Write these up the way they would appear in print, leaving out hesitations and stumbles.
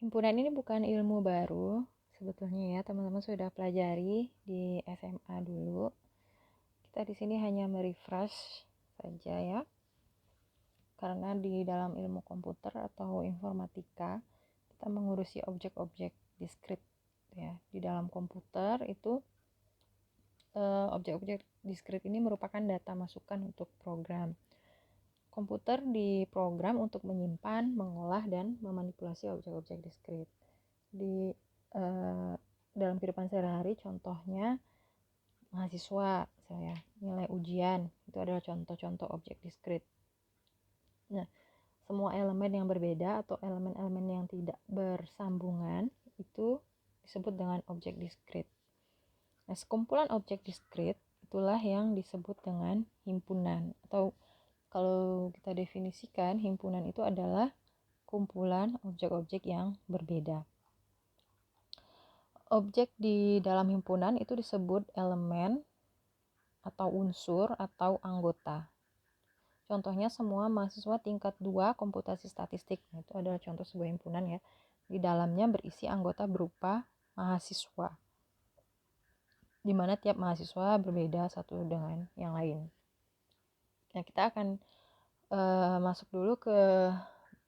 Himpunan ini bukan ilmu baru, sebetulnya ya teman-teman sudah pelajari di SMA dulu. Kita di sini hanya merefresh saja ya, karena di dalam ilmu komputer atau informatika kita mengurusi objek-objek diskrit ya. Di dalam komputer itu objek-objek diskrit ini merupakan data masukan untuk program. Komputer diprogram untuk menyimpan, mengolah, dan memanipulasi objek-objek diskrit. Di dalam kehidupan sehari-hari, contohnya mahasiswa, misalnya nilai ujian, itu adalah contoh-contoh objek diskrit. Nah, semua elemen yang berbeda atau elemen-elemen yang tidak bersambungan itu disebut dengan objek diskrit. Nah, sekumpulan objek diskrit itulah yang disebut dengan himpunan, atau kalau kita definisikan, himpunan itu adalah kumpulan objek-objek yang berbeda. Objek di dalam himpunan itu disebut elemen atau unsur atau anggota. Contohnya semua mahasiswa tingkat 2 komputasi statistik. Itu adalah contoh sebuah himpunan ya. Di dalamnya berisi anggota berupa mahasiswa, di mana tiap mahasiswa berbeda satu dengan yang lain. Nah, kita akan masuk dulu ke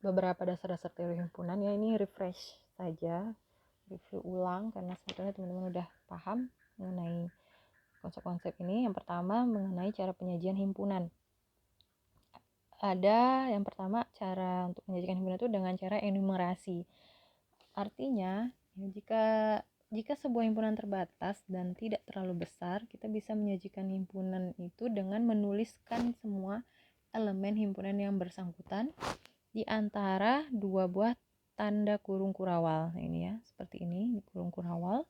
beberapa dasar-dasar teori himpunan ya. Ini refresh saja, review ulang, karena sebetulnya teman-teman udah paham mengenai konsep-konsep ini. Yang pertama mengenai cara penyajian himpunan. Ada yang pertama, cara untuk menyajikan himpunan itu dengan cara enumerasi. Artinya jika sebuah himpunan terbatas dan tidak terlalu besar, kita bisa menyajikan himpunan itu dengan menuliskan semua elemen himpunan yang bersangkutan di antara dua buah tanda kurung kurawal. Nah, ini ya, seperti ini, kurung kurawal.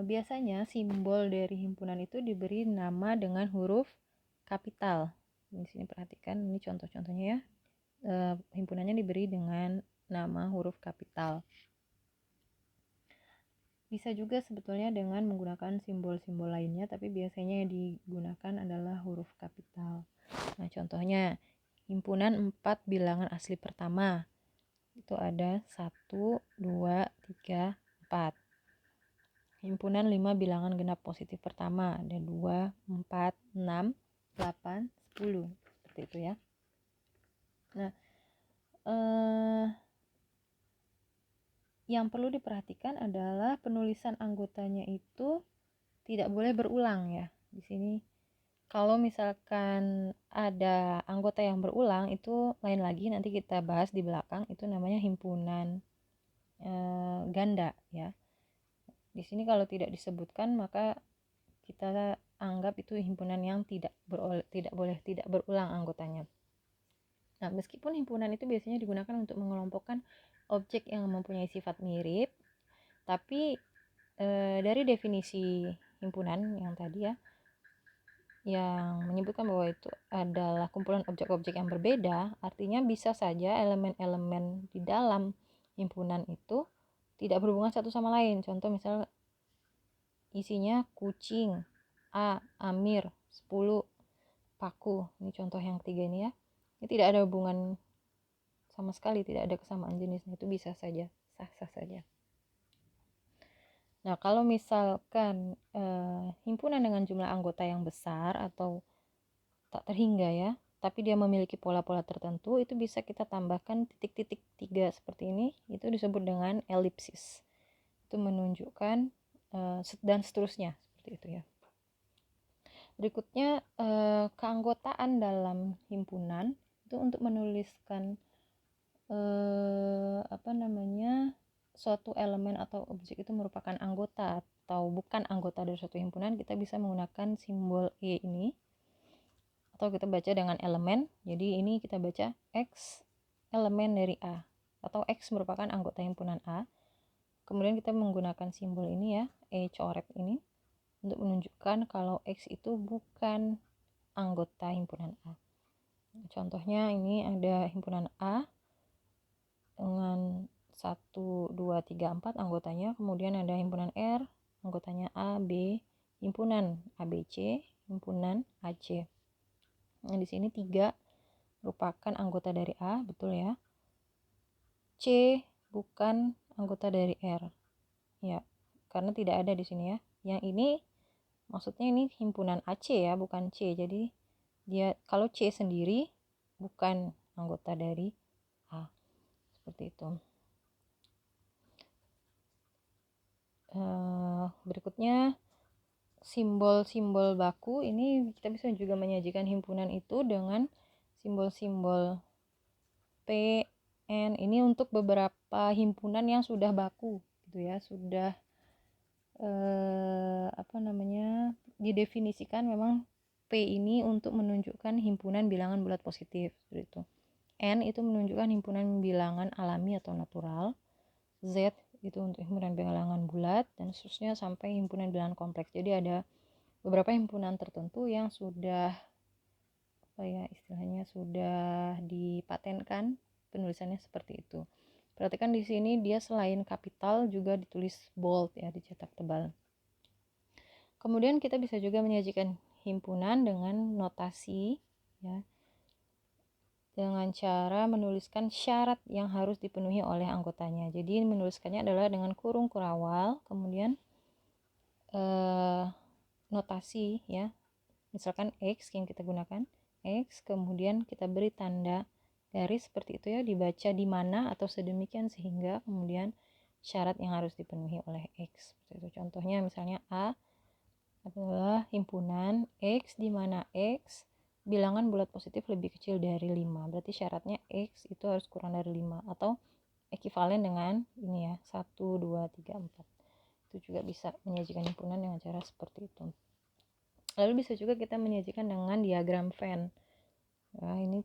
Biasanya simbol dari himpunan itu diberi nama dengan huruf kapital. Di sini perhatikan, ini contoh-contohnya ya. Himpunannya diberi dengan nama huruf kapital. Bisa juga sebetulnya dengan menggunakan simbol-simbol lainnya, tapi biasanya yang digunakan adalah huruf kapital. Nah, contohnya himpunan 4 bilangan asli pertama. Itu ada 1, 2, 3, 4. Himpunan 5 bilangan genap positif pertama. Ada 2, 4, 6, 8, 10. Seperti itu ya. Nah, yang perlu diperhatikan adalah penulisan anggotanya itu tidak boleh berulang ya. Di sini kalau misalkan ada anggota yang berulang itu lain lagi, nanti kita bahas di belakang, itu namanya himpunan ganda ya. Di sini kalau tidak disebutkan maka kita anggap itu himpunan yang tidak berulang anggotanya. Nah, meskipun himpunan itu biasanya digunakan untuk mengelompokkan objek yang mempunyai sifat mirip, tapi dari definisi himpunan yang tadi ya, yang menyebutkan bahwa itu adalah kumpulan objek-objek yang berbeda, artinya bisa saja elemen-elemen di dalam himpunan itu tidak berhubungan satu sama lain. Contoh misal isinya kucing, A, Amir, 10, paku. Ini contoh yang ketiga ini ya. Ini tidak ada hubungan sama sekali, tidak ada kesamaan jenisnya, itu bisa saja, sah-sah saja. Nah, kalau misalkan himpunan dengan jumlah anggota yang besar atau tak terhingga ya, tapi dia memiliki pola-pola tertentu, itu bisa kita tambahkan titik-titik 3 seperti ini, itu disebut dengan elipsis. Itu menunjukkan dan seterusnya, seperti itu ya. Berikutnya, keanggotaan dalam himpunan itu untuk menuliskan suatu elemen atau objek itu merupakan anggota atau bukan anggota dari suatu himpunan, kita bisa menggunakan simbol E ini, atau kita baca dengan elemen. Jadi ini kita baca X elemen dari A, atau X merupakan anggota himpunan A. Kemudian kita menggunakan simbol ini ya, E coret ini, untuk menunjukkan kalau X itu bukan anggota himpunan A. Contohnya ini ada himpunan A dengan 1, 2, 3, 4 anggotanya. Kemudian ada himpunan R, anggotanya A, B, himpunan ABC, himpunan AC. Nah, di sini 3 merupakan anggota dari A, betul ya. C bukan anggota dari R. Ya, karena tidak ada di sini ya. Yang ini maksudnya ini himpunan AC ya, bukan C. Jadi dia kalau C sendiri bukan anggota dari A. Seperti itu. Berikutnya simbol-simbol baku. Ini kita bisa juga menyajikan himpunan itu dengan simbol-simbol P, N. Ini untuk beberapa himpunan yang sudah baku gitu ya, sudah didefinisikan memang P ini untuk menunjukkan himpunan bilangan bulat positif seperti itu. N itu menunjukkan himpunan bilangan alami atau natural. Z itu untuk himpunan bilangan bulat, dan seterusnya sampai himpunan bilangan kompleks. Jadi ada beberapa himpunan tertentu yang sudah istilahnya sudah dipatenkan penulisannya seperti itu. Perhatikan di sini dia selain kapital juga ditulis bold ya, dicetak tebal. Kemudian kita bisa juga menyajikan himpunan dengan notasi ya, dengan cara menuliskan syarat yang harus dipenuhi oleh anggotanya. Jadi menuliskannya adalah dengan kurung kurawal, kemudian notasi ya, misalkan X yang kita gunakan X, kemudian kita beri tanda garis seperti itu ya, dibaca di mana atau sedemikian sehingga kemudian syarat yang harus dipenuhi oleh X seperti itu. Contohnya misalnya A adalah himpunan X di mana X bilangan bulat positif lebih kecil dari 5. Berarti syaratnya X itu harus kurang dari 5 atau ekivalen dengan ini ya, 1, 2, 3, 4. Itu juga bisa menyajikan himpunan dengan cara seperti itu. Lalu bisa juga kita menyajikan dengan diagram Venn. Nah, ini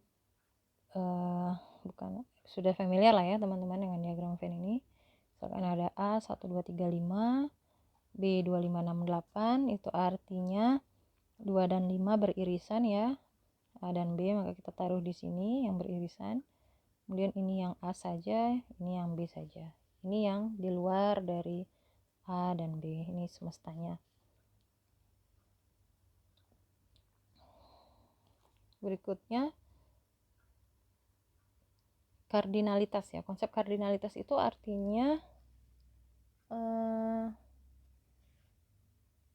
sudah familiar lah ya teman-teman dengan diagram Venn ini. Misalkan ada A 1, 2, 3, 5, B 2, 5, 6, 8, itu artinya 2 dan 5 beririsan ya, A dan B, maka kita taruh di sini yang beririsan. Kemudian ini yang A saja, ini yang B saja. Ini yang di luar dari A dan B, ini semestanya. Berikutnya kardinalitas ya. Konsep kardinalitas itu artinya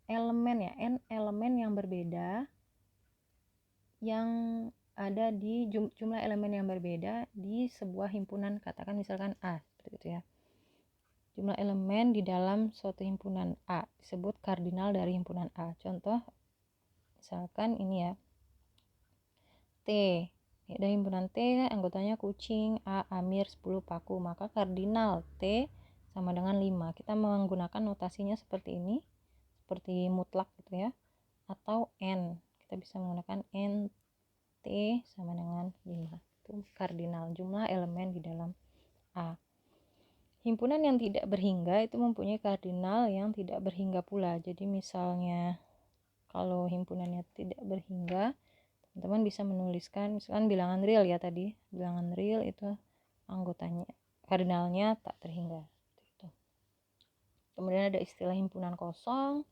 elemen ya, elemen yang berbeda yang ada di jumlah elemen yang berbeda di sebuah himpunan, katakan misalkan A seperti itu ya. Jumlah elemen di dalam suatu himpunan A disebut kardinal dari himpunan A. Contoh misalkan ini ya, T. Dari himpunan T anggotanya kucing, A, Amir, 10, paku. Maka kardinal T sama dengan 5. Kita menggunakan notasinya seperti ini, seperti mutlak gitu ya, atau N. Kita bisa menggunakan N T sama dengan 5. Itu kardinal, jumlah elemen di dalam A. Himpunan yang tidak berhingga itu mempunyai kardinal yang tidak berhingga pula. Jadi misalnya kalau himpunannya tidak berhingga, teman-teman bisa menuliskan misalkan bilangan real ya tadi. Bilangan real itu anggotanya, kardinalnya tak terhingga. Gitu. Kemudian ada istilah himpunan kosong.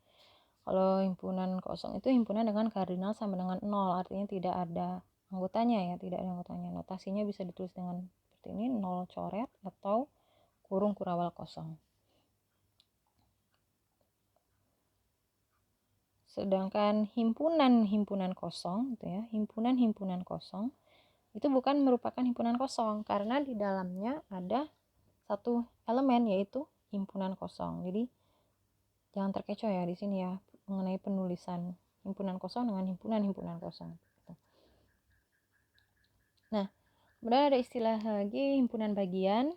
Kalau himpunan kosong itu himpunan dengan kardinal sama dengan 0, artinya tidak ada anggotanya ya, tidak ada anggotanya. Notasinya bisa ditulis dengan seperti ini, 0 coret atau kurung kurawal kosong. Sedangkan himpunan kosong gitu ya, himpunan kosong itu bukan merupakan himpunan kosong karena di dalamnya ada satu elemen yaitu himpunan kosong. Jadi jangan terkecoh ya di sini ya mengenai penulisan himpunan kosong dengan himpunan kosong. Nah, kemudian ada istilah lagi himpunan bagian.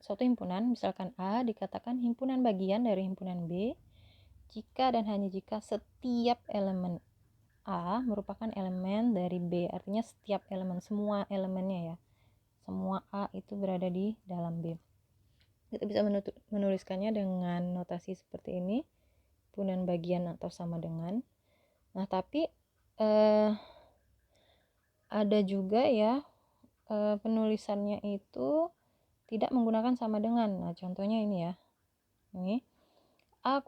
Suatu himpunan misalkan A dikatakan himpunan bagian dari himpunan B jika dan hanya jika setiap elemen A merupakan elemen dari B. Artinya setiap elemen, semua elemennya ya, semua A itu berada di dalam B. Kita bisa menuliskannya dengan notasi seperti ini, himpunan bagian atau sama dengan. Nah tapi ada juga ya penulisannya itu tidak menggunakan sama dengan. Nah contohnya ini ya, ini A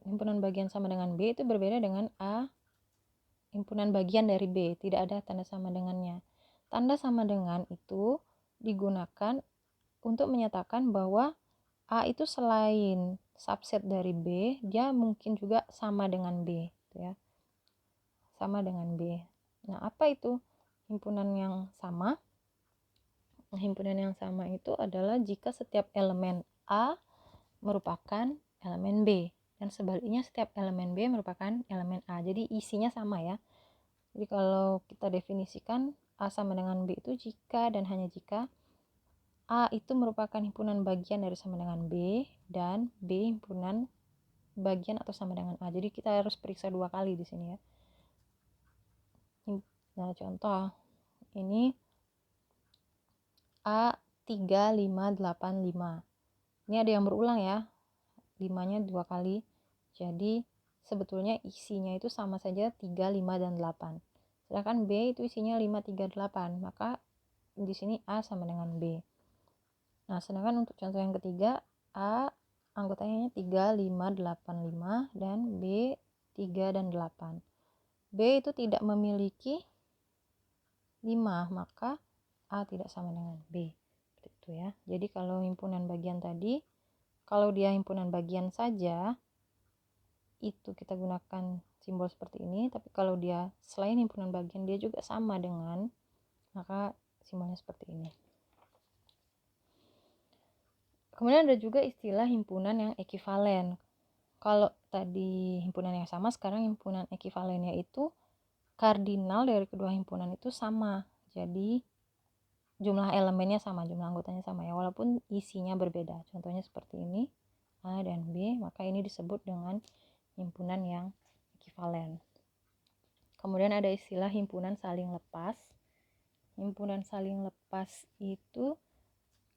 himpunan bagian sama dengan B itu berbeda dengan A himpunan bagian dari B, tidak ada tanda sama dengannya. Tanda sama dengan itu digunakan untuk menyatakan bahwa A itu selain subset dari B, dia mungkin juga sama dengan B, gitu ya. Sama dengan B. Nah, apa itu himpunan yang sama? Himpunan yang sama itu adalah jika setiap elemen A merupakan elemen B, dan sebaliknya setiap elemen B merupakan elemen A. Jadi isinya sama ya. Jadi kalau kita definisikan A sama dengan B itu jika dan hanya jika A itu merupakan himpunan bagian dari sama dengan B dan B himpunan bagian atau sama dengan A. Jadi kita harus periksa 2 kali di sini ya. Nah, contoh ini A3585. Ini ada yang berulang ya. 5-nya 2 kali. Jadi sebetulnya isinya itu sama saja 3, 5 dan 8. Sedangkan B itu isinya 5, 3, 8. Maka di sini A sama dengan B. Nah, sedangkan untuk contoh yang ketiga, A anggotanya 3, 5, 8, 5 dan B 3 dan 8. B itu tidak memiliki 5, maka A tidak sama dengan B. Seperti itu ya. Jadi kalau himpunan bagian tadi, kalau dia himpunan bagian saja, itu kita gunakan simbol seperti ini. Tapi kalau dia selain himpunan bagian, dia juga sama dengan, maka simbolnya seperti ini. Kemudian ada juga istilah himpunan yang ekivalen. Kalau tadi himpunan yang sama, sekarang himpunan ekivalennya itu kardinal dari kedua himpunan itu sama. Jadi jumlah elemennya sama, jumlah anggotanya sama ya, walaupun isinya berbeda. Contohnya seperti ini, A dan B, maka ini disebut dengan himpunan yang ekivalen. Kemudian ada istilah himpunan saling lepas. Himpunan saling lepas itu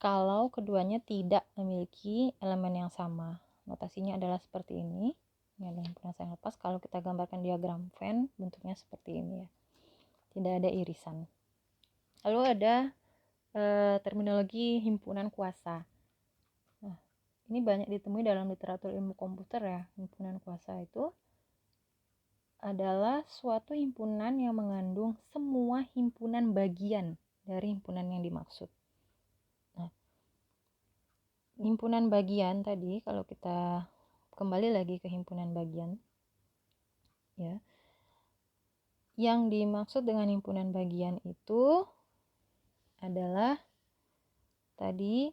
kalau keduanya tidak memiliki elemen yang sama. Notasinya adalah seperti ini. Ini adalah himpunan saling lepas. Kalau kita gambarkan diagram Venn, bentuknya seperti ini ya. Tidak ada irisan. Lalu ada terminologi himpunan kuasa. Nah, ini banyak ditemui dalam literatur ilmu komputer ya. Himpunan kuasa itu adalah suatu himpunan yang mengandung semua himpunan bagian dari himpunan yang dimaksud. Nah, himpunan bagian tadi, kalau kita kembali lagi ke himpunan bagian ya, yang dimaksud dengan himpunan bagian itu adalah tadi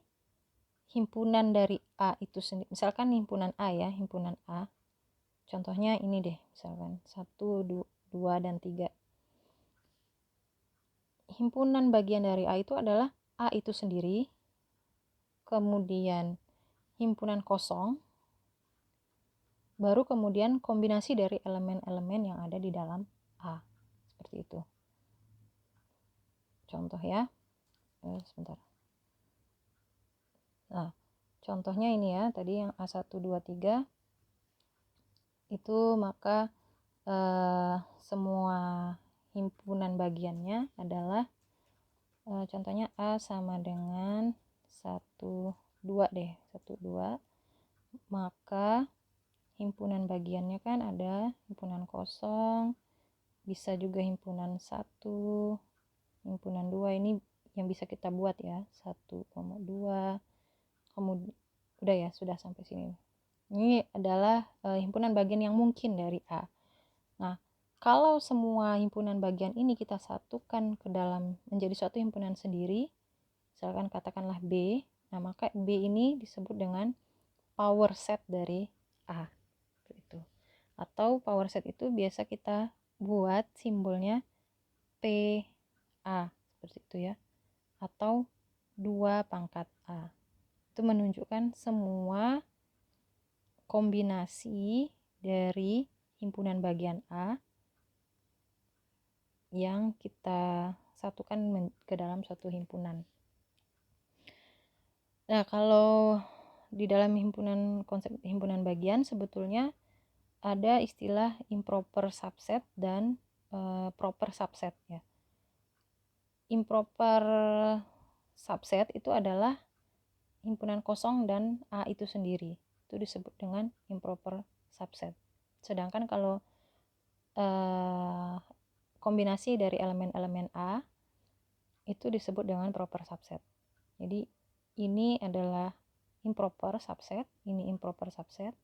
himpunan dari A itu sendiri. Misalkan himpunan A ya, himpunan A. Contohnya ini deh, misalkan 1, 2, dan 3. Himpunan bagian dari A itu adalah A itu sendiri, kemudian himpunan kosong, baru kemudian kombinasi dari elemen-elemen yang ada di dalam A. Seperti itu. Contoh ya. Sebentar. Nah, contohnya ini ya, tadi yang A1, 2, 3 itu maka semua himpunan bagiannya adalah contohnya A sama dengan 1, 2 deh, 1, 2. Maka himpunan bagiannya kan ada himpunan kosong, bisa juga himpunan 1, himpunan 2, ini yang bisa kita buat ya, 1,2. Kemudian udah ya, sudah sampai sini. Ini adalah himpunan bagian yang mungkin dari A. Nah, kalau semua himpunan bagian ini kita satukan ke dalam menjadi suatu himpunan sendiri, misalkan katakanlah B, nah maka B ini disebut dengan power set dari A. Itu. Atau power set itu biasa kita buat simbolnya PA, seperti itu ya. Atau 2 pangkat A. Itu menunjukkan semua kombinasi dari himpunan bagian A yang kita satukan ke dalam suatu himpunan. Nah, kalau di dalam konsep himpunan bagian sebetulnya ada istilah improper subset dan proper subset ya. Improper subset itu adalah himpunan kosong dan A itu sendiri. Itu disebut dengan improper subset. Sedangkan kalau kombinasi dari elemen-elemen A itu disebut dengan proper subset. Jadi ini adalah improper subset, ini improper subset,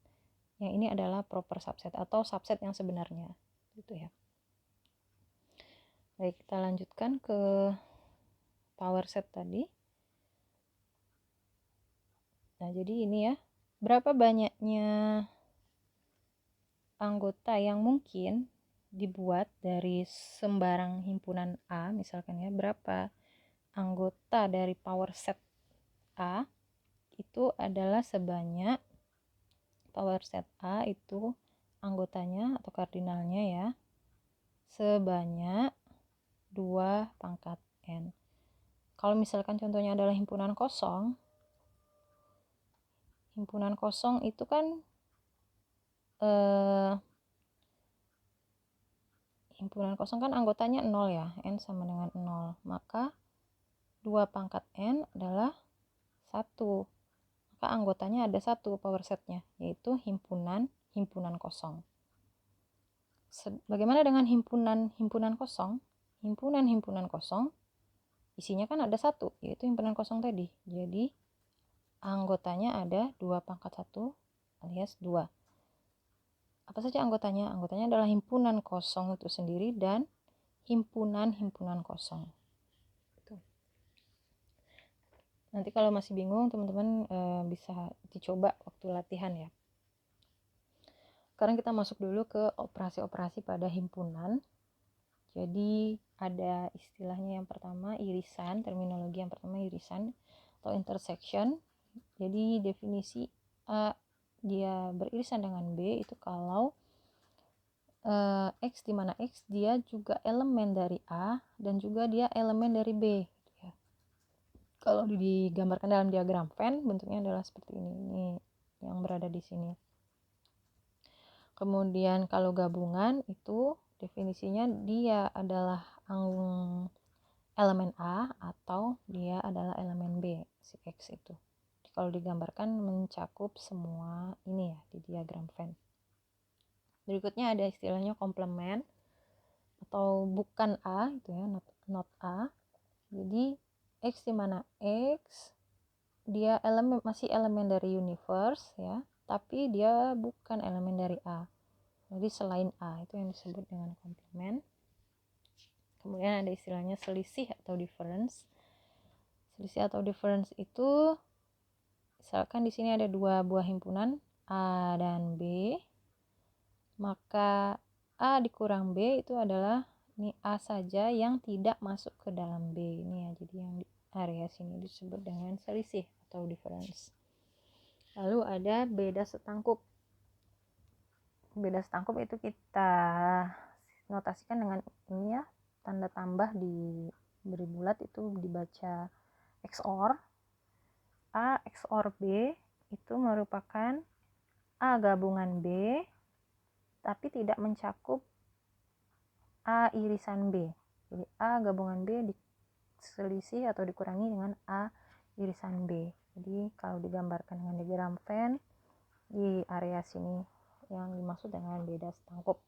yang ini adalah proper subset atau subset yang sebenarnya, gitu ya. Baik, kita lanjutkan ke power set tadi. Nah, jadi ini ya, berapa banyaknya anggota yang mungkin dibuat dari sembarang himpunan A, misalkan ya, berapa anggota dari power set A itu adalah sebanyak power set A itu anggotanya atau kardinalnya ya sebanyak 2 pangkat N. Kalau misalkan contohnya adalah himpunan kosong itu kan himpunan kosong kan anggotanya 0 ya, N sama dengan 0, maka 2 pangkat N adalah 1, maka anggotanya ada 1 power setnya, yaitu himpunan kosong. Bagaimana dengan himpunan kosong? Himpunan kosong isinya kan ada 1, yaitu himpunan kosong tadi. Jadi anggotanya ada 2 pangkat 1 alias 2. Apa saja anggotanya? Anggotanya adalah himpunan kosong itu sendiri dan himpunan kosong. Nanti kalau masih bingung, teman-teman bisa dicoba waktu latihan ya. Sekarang kita masuk dulu ke operasi-operasi pada himpunan. Jadi ada istilahnya yang pertama irisan, terminologi yang pertama irisan atau intersection. Jadi definisi A dia beririsan dengan B itu kalau X di mana X dia juga elemen dari A dan juga dia elemen dari B. Ya. Kalau digambarkan dalam diagram Venn bentuknya adalah seperti ini yang berada di sini. Kemudian kalau gabungan itu definisinya dia adalah elemen A atau dia adalah elemen B si X itu. Kalau digambarkan mencakup semua ini ya di diagram Venn. Berikutnya ada istilahnya komplement atau bukan A itu ya, not A. Jadi X di mana X dia masih elemen dari universe ya, tapi dia bukan elemen dari A. Jadi selain A itu yang disebut dengan komplement. Kemudian ada istilahnya selisih atau difference. Selisih atau difference itu misalkan di sini ada 2 buah himpunan A dan B, maka A dikurang B itu adalah ini A saja yang tidak masuk ke dalam B ini ya. Jadi yang di area sini disebut dengan selisih atau difference. Lalu ada beda setangkup. Beda setangkup itu kita notasikan dengan ini ya, tanda tambah diberi bulat itu dibaca XOR. A XOR B itu merupakan A gabungan B tapi tidak mencakup A irisan B. Jadi A gabungan B diselisih atau dikurangi dengan A irisan B. Jadi kalau digambarkan dengan diagram Venn di area sini yang dimaksud dengan beda setangkup.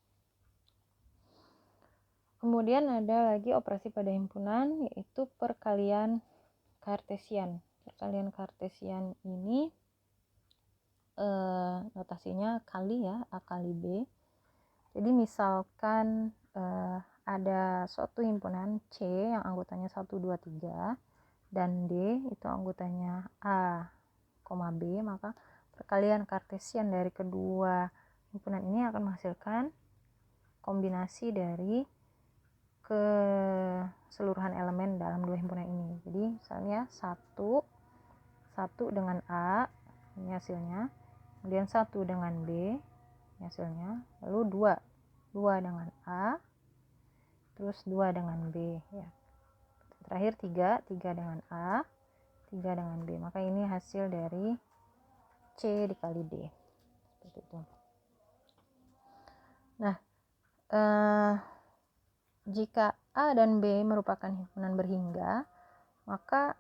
Kemudian ada lagi operasi pada himpunan yaitu perkalian kartesian. Perkalian kartesian ini notasinya kali ya, A kali B. Jadi misalkan ada suatu himpunan C yang anggotanya 1, 2, 3 dan D itu anggotanya A, B, maka perkalian kartesian dari kedua himpunan ini akan menghasilkan kombinasi dari keseluruhan elemen dalam dua himpunan ini. Jadi misalnya 1 dengan A ini hasilnya, kemudian 1 dengan B ini hasilnya, lalu 2 dengan A, terus 2 dengan B ya. Terakhir 3 dengan A, 3 dengan B. Maka ini hasil dari C dikali D. Seperti itu. Nah, jika A dan B merupakan himpunan berhingga, maka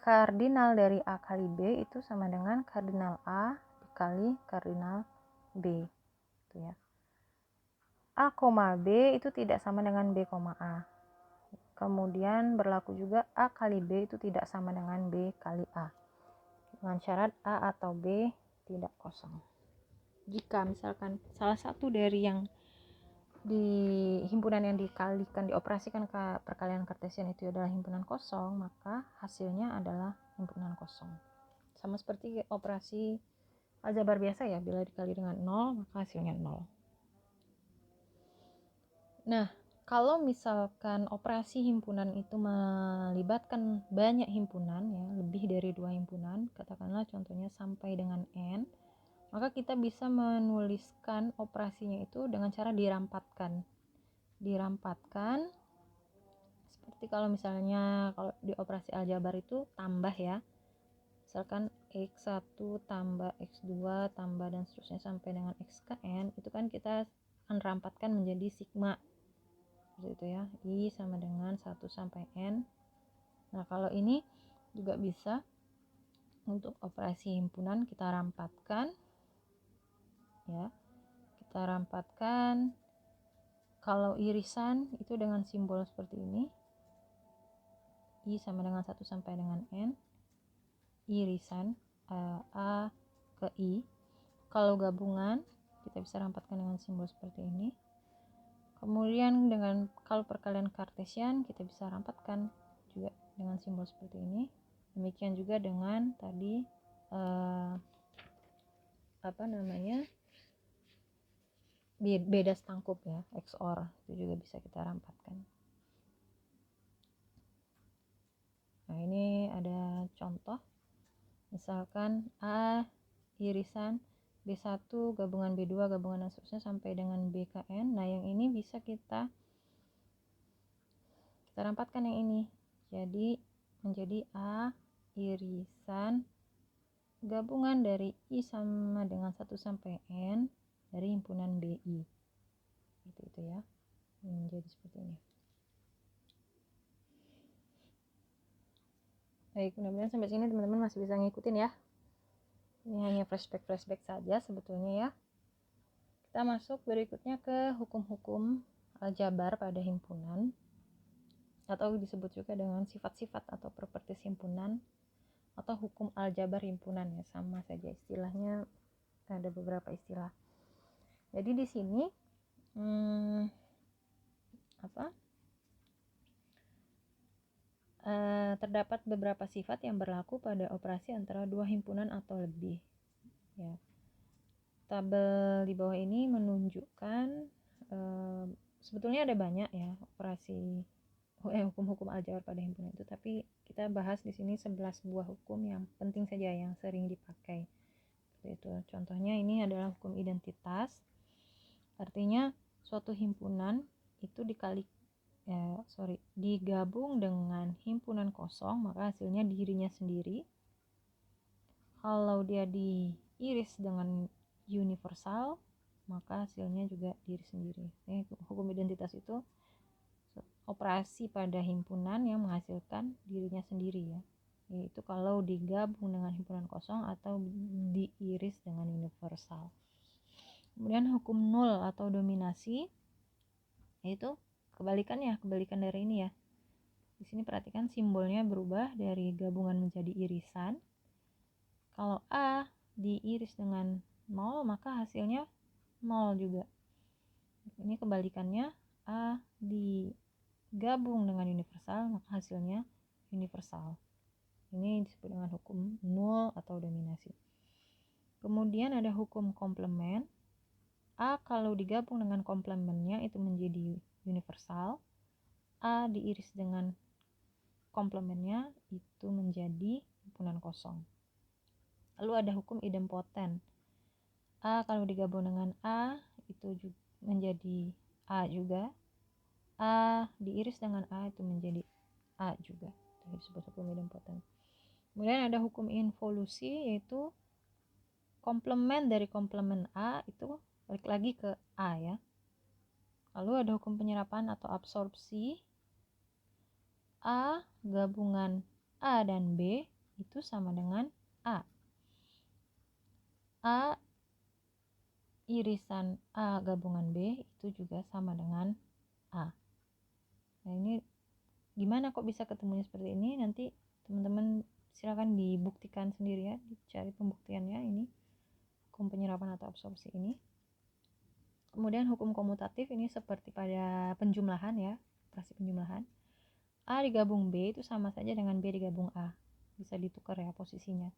kardinal dari A kali B itu sama dengan kardinal A dikali kardinal B. Itu ya. A, B itu tidak sama dengan B, A. Kemudian berlaku juga A kali B itu tidak sama dengan B kali A, dengan syarat A atau B tidak kosong. Jika misalkan salah satu dari yang di himpunan yang dikalikan, dioperasikan ke perkalian kartesian itu adalah himpunan kosong, maka hasilnya adalah himpunan kosong. Sama seperti operasi aljabar biasa ya, bila dikali dengan 0 maka hasilnya 0. Nah, kalau misalkan operasi himpunan itu melibatkan banyak himpunan ya, lebih dari 2 himpunan, katakanlah contohnya sampai dengan n, maka kita bisa menuliskan operasinya itu dengan cara dirampatkan. Dirampatkan seperti kalau misalnya kalau di operasi aljabar itu tambah ya. Misalkan x1 tambah x2 tambah dan seterusnya sampai dengan x ke n, itu kan kita akan rampatkan menjadi sigma. Seperti itu ya, I sama dengan 1 sampai N. Nah, kalau ini juga bisa untuk operasi himpunan kita rampatkan ya. Kita rampatkan kalau irisan itu dengan simbol seperti ini. I sama dengan 1 sampai dengan N. Irisan A ke I. Kalau gabungan kita bisa rampatkan dengan simbol seperti ini. Kemudian dengan kalau perkalian kartesian kita bisa rampatkan juga dengan simbol seperti ini. Demikian juga dengan tadi beda setangkup ya, XOR itu juga bisa kita rampatkan. Nah, ini ada contoh. Misalkan A irisan B1 gabungan B2 gabungan dan seterusnya sampai dengan BKN. Nah, yang ini bisa kita rampatkan yang ini. Jadi menjadi A irisan gabungan dari I sama dengan 1 sampai N dari himpunan BI. Seperti itu ya. Ini menjadi seperti ini. Baik, mudah-mudahan sampai sini teman-teman masih bisa ngikutin ya. Ini hanya flashback saja sebetulnya ya. Kita masuk berikutnya ke hukum-hukum aljabar pada himpunan, atau disebut juga dengan sifat-sifat atau propertis himpunan, atau hukum aljabar himpunan ya, sama saja istilahnya, ada beberapa istilah. Jadi di sini terdapat beberapa sifat yang berlaku pada operasi antara dua himpunan atau lebih ya. Tabel di bawah ini menunjukkan sebetulnya ada banyak ya operasi hukum-hukum aljabar pada himpunan itu, tapi kita bahas di sini 11 buah hukum yang penting saja yang sering dipakai. Seperti itu. Contohnya ini adalah hukum identitas. Artinya suatu himpunan itu digabung dengan himpunan kosong, maka hasilnya dirinya sendiri. Kalau dia diiris dengan universal, maka hasilnya juga diri sendiri. Hukum identitas itu operasi pada himpunan yang menghasilkan dirinya sendiri ya, yaitu kalau digabung dengan himpunan kosong atau diiris dengan universal. Kemudian hukum nol atau dominasi, yaitu kebalikan dari ini ya. Di sini perhatikan simbolnya berubah dari gabungan menjadi irisan. Kalau A diiris dengan 0 maka hasilnya 0 juga. Ini kebalikannya, A digabung dengan universal maka hasilnya universal. Ini disebut dengan hukum nol atau dominasi. Kemudian ada hukum komplement. A kalau digabung dengan komplemennya itu menjadi universal. A diiris dengan komplemennya itu menjadi himpunan kosong. Lalu ada hukum idempoten. A kalau digabung dengan A itu menjadi A juga. A diiris dengan A itu menjadi A juga. Itu disebut hukum idempoten. Kemudian ada hukum involusi, yaitu komplement dari komplemen A itu balik lagi ke A ya. Lalu ada hukum penyerapan atau absorpsi. A gabungan A dan B itu sama dengan A. A irisan A gabungan B itu juga sama dengan A. Nah, ini Gimana kok bisa ketemunya seperti ini? Nanti teman-teman silakan dibuktikan sendiri ya, dicari pembuktiannya ini, hukum penyerapan atau absorpsi ini. Kemudian hukum komutatif ini seperti pada penjumlahan ya, operasi penjumlahan. A digabung B itu sama saja dengan B digabung A. Bisa ditukar ya posisinya.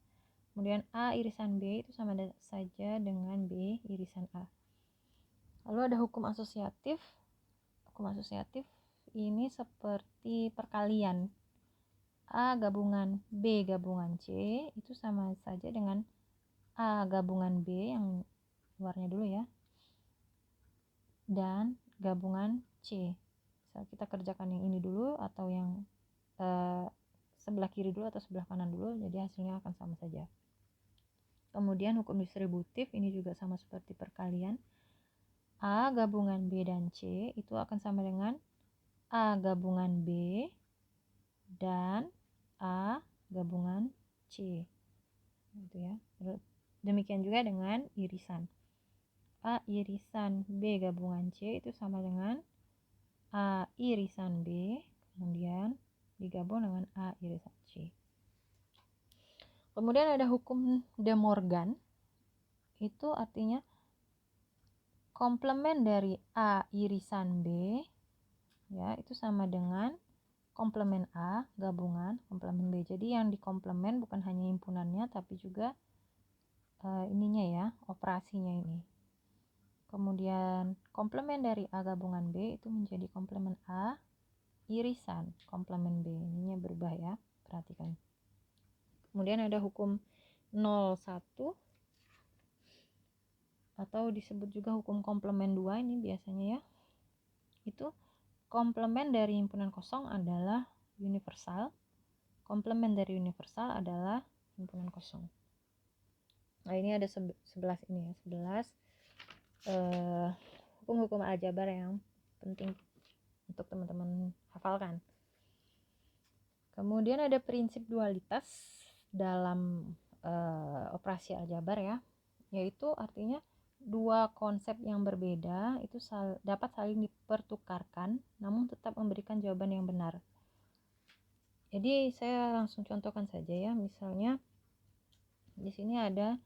Kemudian A irisan B itu sama saja dengan B irisan A. Lalu ada hukum asosiatif. Hukum asosiatif ini seperti perkalian. A gabungan B gabungan C itu sama saja dengan A gabungan B yang luarnya dulu ya, dan gabungan C. Kita kerjakan yang ini dulu atau yang sebelah kiri dulu atau sebelah kanan dulu, jadi hasilnya akan sama saja. Kemudian hukum distributif ini juga sama seperti perkalian. A gabungan B dan C itu akan sama dengan A gabungan B dan A gabungan C. Gitu ya. Demikian juga dengan irisan. A irisan B gabungan C itu sama dengan A irisan B, kemudian digabung dengan A irisan C. Kemudian ada hukum De Morgan. Itu artinya komplement dari A irisan B ya, itu sama dengan komplement A gabungan komplement B. Jadi yang dikomplement bukan hanya himpunannya tapi juga ininya ya, operasinya ini. Kemudian komplement dari A gabungan B itu menjadi komplement A irisan komplement B. Ininya berubah ya, perhatikan. Kemudian ada hukum 01 atau disebut juga hukum komplement 2 ini biasanya ya. Itu komplement dari himpunan kosong adalah universal. Komplement dari universal adalah himpunan kosong. Nah, ini ada 11 ini ya, 11 hukum-hukum aljabar yang penting untuk teman-teman hafalkan. Kemudian ada prinsip dualitas dalam operasi aljabar ya, yaitu artinya dua konsep yang berbeda itu dapat saling dipertukarkan namun tetap memberikan jawaban yang benar. Jadi saya langsung contohkan saja ya, misalnya di sini ada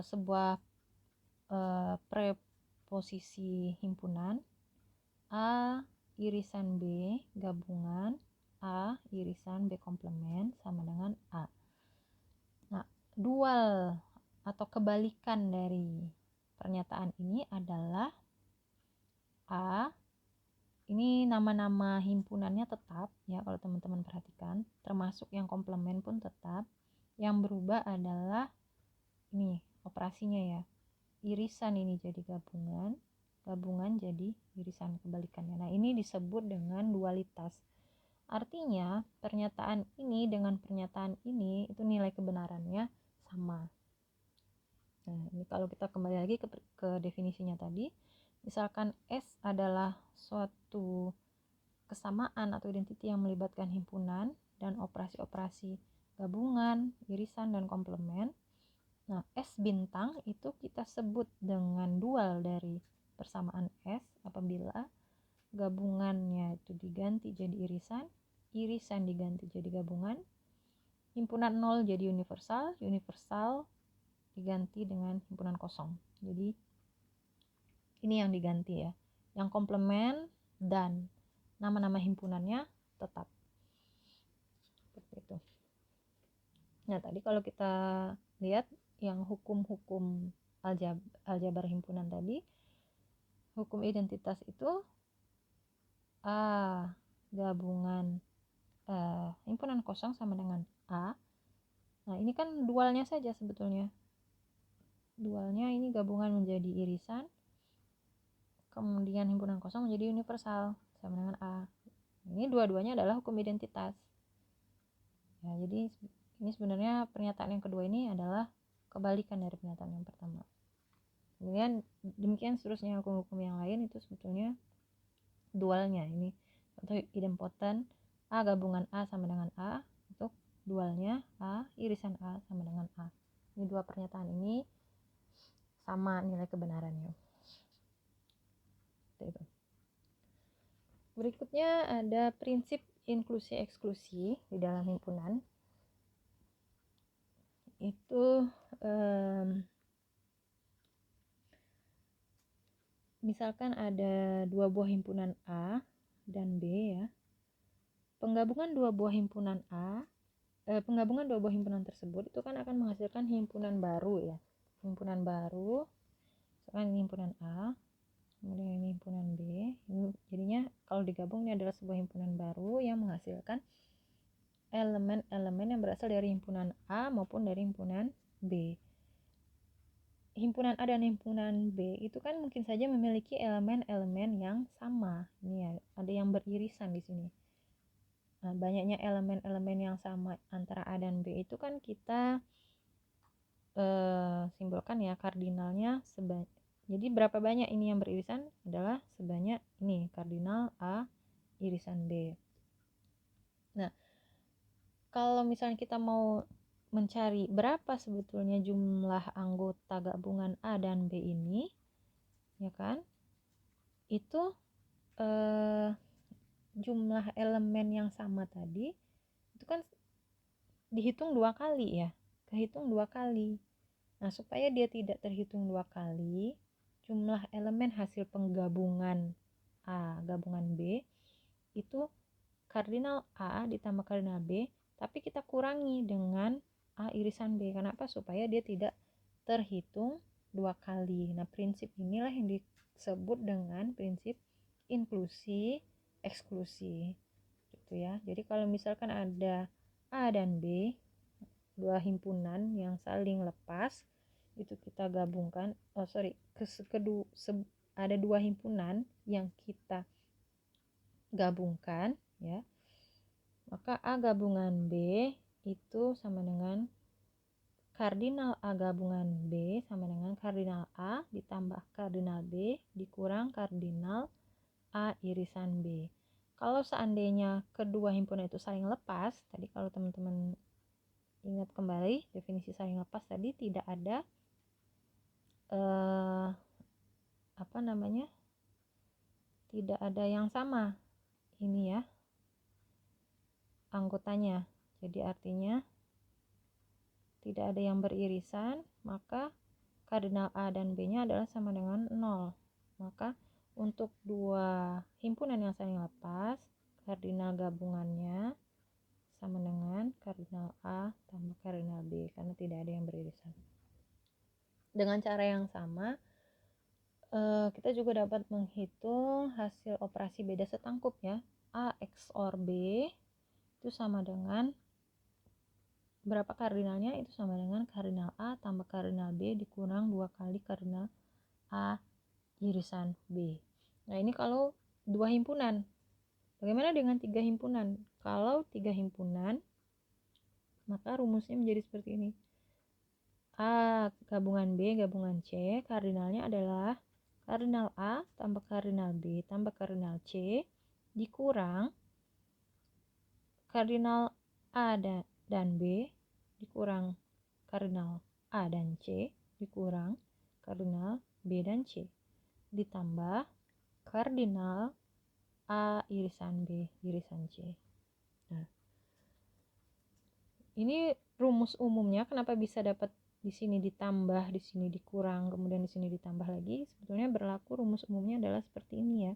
sebuah preposisi himpunan A irisan B gabungan A irisan B komplement sama dengan A. Nah, dual atau kebalikan dari pernyataan ini adalah A, ini nama-nama himpunannya tetap ya, kalau teman-teman perhatikan, termasuk yang komplement pun tetap. Yang berubah adalah ini operasinya ya, irisan ini jadi gabungan, gabungan jadi irisan, kebalikannya. Nah, ini disebut dengan dualitas. Artinya pernyataan ini dengan pernyataan ini itu nilai kebenarannya sama. Nah, ini kalau kita kembali lagi ke definisinya tadi, misalkan S adalah suatu kesamaan atau identiti yang melibatkan himpunan dan operasi-operasi gabungan, irisan, dan komplement. Nah, S bintang itu kita sebut dengan dual dari persamaan S apabila gabungannya itu diganti jadi irisan, irisan diganti jadi gabungan, himpunan 0 jadi universal, universal diganti dengan himpunan kosong. Jadi ini yang diganti ya, yang komplement dan nama-nama himpunannya tetap seperti itu. Nah, tadi kalau kita lihat yang hukum-hukum aljabar himpunan tadi, hukum identitas itu A gabungan himpunan kosong sama dengan A. Nah, ini kan dualnya saja sebetulnya. Dualnya ini gabungan menjadi irisan, kemudian himpunan kosong menjadi universal sama dengan A. Ini dua-duanya adalah hukum identitas. Ya, jadi ini sebenarnya pernyataan yang kedua ini adalah kebalikan dari pernyataan yang pertama. Kemudian demikian seterusnya hukum-hukum yang lain itu sebetulnya dualnya. Ini contoh idempoten A gabungan A sama dengan A, untuk dualnya A irisan A sama dengan A. Ini dua pernyataan ini sama nilai kebenarannya. Itu. Berikutnya ada prinsip prinsip inklusi eksklusi di dalam himpunan itu misalkan ada dua buah himpunan A dan B ya. Penggabungan dua buah himpunan tersebut itu kan akan menghasilkan himpunan baru ya. Himpunan baru, misalkan ini himpunan A, kemudian ini himpunan B. Ini jadinya kalau digabung ini adalah sebuah himpunan baru yang menghasilkan elemen-elemen yang berasal dari himpunan A maupun dari himpunan B. Himpunan A dan himpunan B itu kan mungkin saja memiliki elemen-elemen yang sama. Ini ya, ada yang beririsan di sini. Nah, banyaknya elemen-elemen yang sama antara A dan B itu kan kita simbolkan ya kardinalnya sebanyak. Jadi berapa banyak ini yang beririsan adalah sebanyak ini kardinal A irisan B. Nah, kalau misalnya kita mau mencari berapa sebetulnya jumlah anggota gabungan A dan B ini, ya kan? Itu jumlah elemen yang sama tadi itu kan dihitung 2 kali ya, kehitung 2 kali. Nah, supaya dia tidak terhitung 2 kali, jumlah elemen hasil penggabungan A gabungan B itu kardinal A ditambah kardinal B, tapi kita kurangi dengan A irisan B. Kenapa? Supaya dia tidak terhitung 2 kali. Nah, prinsip inilah yang disebut dengan prinsip inklusi eksklusi gitu ya. Jadi kalau misalkan ada A dan B, dua himpunan yang saling lepas, itu kita gabungkan, ada dua himpunan yang kita gabungkan ya, maka A gabungan B itu sama dengan kardinal A gabungan B sama dengan kardinal A ditambah kardinal B dikurang kardinal A irisan B. Kalau seandainya kedua himpunan itu saling lepas, tadi kalau teman-teman ingat kembali definisi saling lepas tadi, tidak ada tidak ada yang sama ini ya anggotanya. Jadi artinya tidak ada yang beririsan, maka kardinal A dan B-nya adalah sama dengan 0. Maka untuk dua himpunan yang saling lepas, kardinal gabungannya sama dengan kardinal A tambah kardinal B, karena tidak ada yang beririsan. Dengan cara yang sama, kita juga dapat menghitung hasil operasi beda setangkup ya. A XOR B itu sama dengan berapa kardinalnya, itu sama dengan kardinal A tambah kardinal B dikurang 2 kali kardinal A irisan B. Nah, ini kalau dua himpunan. Bagaimana dengan 3 himpunan? Kalau 3 himpunan, maka rumusnya menjadi seperti ini. A gabungan B gabungan C, kardinalnya adalah kardinal A tambah kardinal B tambah kardinal C dikurang kardinal A dan B dikurang kardinal A dan C dikurang kardinal B dan C ditambah kardinal A irisan B irisan C. Nah, ini rumus umumnya. Kenapa bisa dapat di sini ditambah, di sini dikurang, kemudian di sini ditambah lagi? Sebetulnya berlaku rumus umumnya adalah seperti ini ya.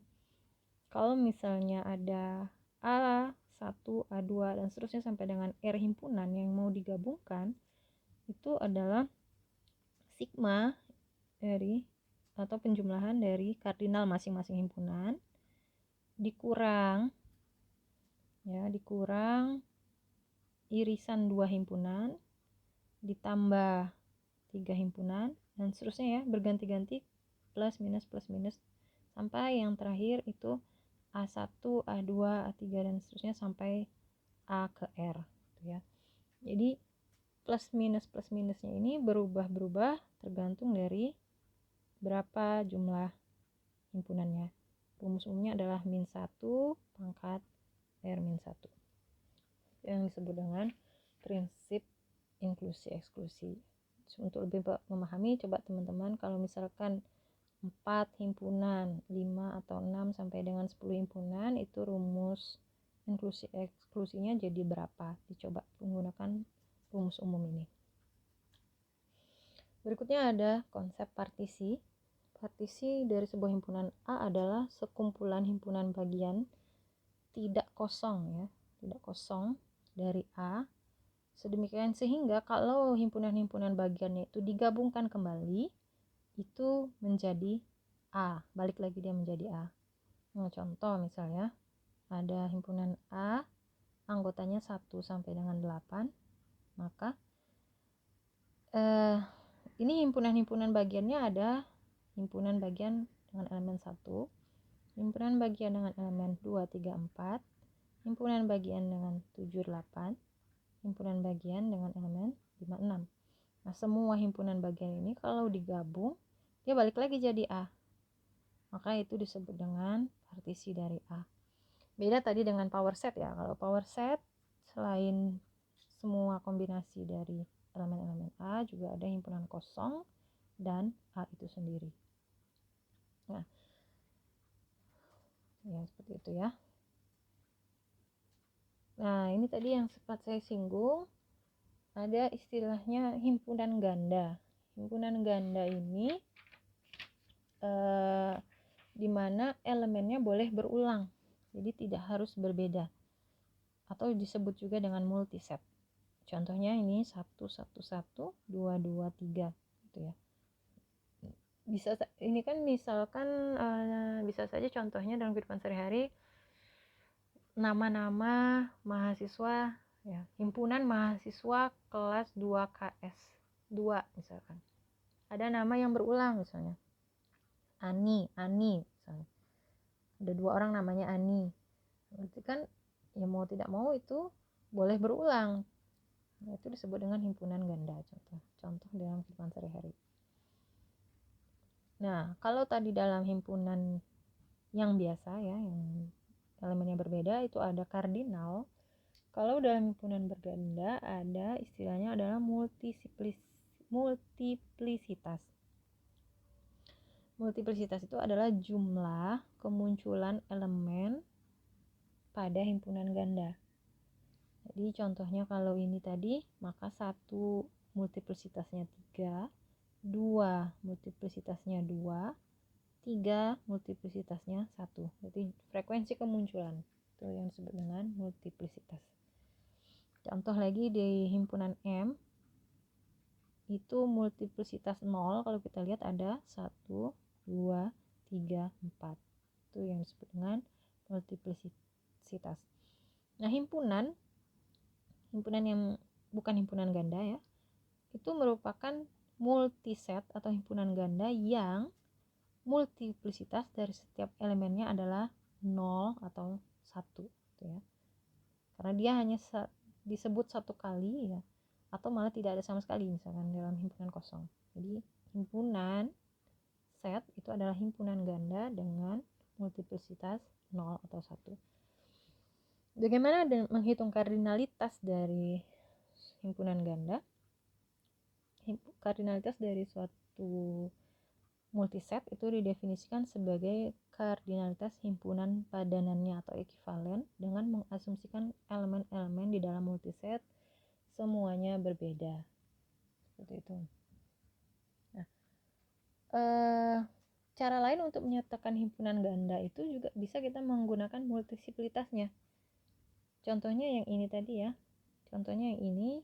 Kalau misalnya ada A1, A2 dan seterusnya sampai dengan R himpunan yang mau digabungkan, itu adalah sigma dari atau penjumlahan dari kardinal masing-masing himpunan dikurang irisan 2 himpunan ditambah 3 himpunan dan seterusnya ya, berganti-ganti plus minus sampai yang terakhir itu A1, A2, A3 dan seterusnya sampai A ke R gitu ya. Jadi plus minusnya ini berubah tergantung dari berapa jumlah himpunannya. Rumus umumnya adalah min 1 pangkat R min 1 yang disebut dengan prinsip inklusi eksklusi. Untuk lebih memahami, coba teman-teman kalau misalkan 4 himpunan, 5 atau 6 sampai dengan 10 himpunan, itu rumus inklusi eksklusinya jadi berapa. Dicoba menggunakan rumus umum ini. Berikutnya ada konsep partisi. Partisi dari sebuah himpunan A adalah sekumpulan himpunan bagian tidak kosong ya, tidak kosong dari A. Sedemikian sehingga kalau himpunan-himpunan bagiannya itu digabungkan kembali, itu menjadi A, balik lagi dia menjadi A. Nah, contoh misalnya ada himpunan A, anggotanya 1 sampai dengan 8, maka ini himpunan-himpunan bagiannya ada himpunan bagian dengan elemen 1, himpunan bagian dengan elemen 2, 3, 4, himpunan bagian dengan 7, 8, himpunan bagian dengan elemen 5, 6. Nah, semua himpunan bagian ini kalau digabung, dia balik lagi jadi A. Maka itu disebut dengan partisi dari A. Beda tadi dengan power set ya. Kalau power set, selain semua kombinasi dari elemen-elemen A, juga ada himpunan kosong dan A itu sendiri. Nah, ya seperti itu ya. Nah, ini tadi yang sempat saya singgung, ada istilahnya himpunan ganda. Himpunan ganda ini dimana elemennya boleh berulang, jadi tidak harus berbeda, atau disebut juga dengan multiset. Contohnya ini 1, 1, 1, 2, 2, 3 gitu ya. Bisa ini kan misalkan bisa saja contohnya dalam kehidupan sehari-hari, nama-nama mahasiswa ya, himpunan mahasiswa kelas 2 KS 2 misalkan. Ada nama yang berulang misalnya. Ani misalnya. Ada 2 orang namanya Ani. Berarti kan ya mau tidak mau itu boleh berulang. Nah, itu disebut dengan himpunan ganda, contoh dalam kehidupan sehari-hari. Nah, kalau tadi dalam himpunan yang biasa ya, yang elemennya berbeda, itu ada kardinal. Kalau dalam himpunan berganda ada istilahnya adalah multiplisitas. Multiplisitas itu adalah jumlah kemunculan elemen pada himpunan ganda. Jadi contohnya kalau ini tadi, maka 1 multiplisitasnya 3, 2 multiplisitasnya 2, 3 multiplisitasnya 1. Jadi frekuensi kemunculan itu yang disebut dengan multiplisitas. Contoh lagi di himpunan M, itu multiplisitas 0 kalau kita lihat ada 1, 2, 3, 4. Itu yang disebut dengan multiplisitas. Nah, himpunan yang bukan himpunan ganda ya, itu merupakan multiset atau himpunan ganda yang multiplisitas dari setiap elemennya adalah 0 atau 1 gitu ya. Karena dia hanya disebut 1 kali ya, atau malah tidak ada sama sekali misalkan dalam himpunan kosong. Jadi himpunan set itu adalah himpunan ganda dengan multiplisitas 0 atau 1. Bagaimana menghitung kardinalitas dari himpunan ganda? Kardinalitas dari suatu multiset itu didefinisikan sebagai kardinalitas himpunan padanannya atau ekivalen dengan mengasumsikan elemen-elemen di dalam multiset semuanya berbeda. Seperti itu. Nah, cara lain untuk menyatakan himpunan ganda itu juga bisa kita menggunakan multiplikasitasnya. Contohnya yang ini tadi ya. Contohnya yang ini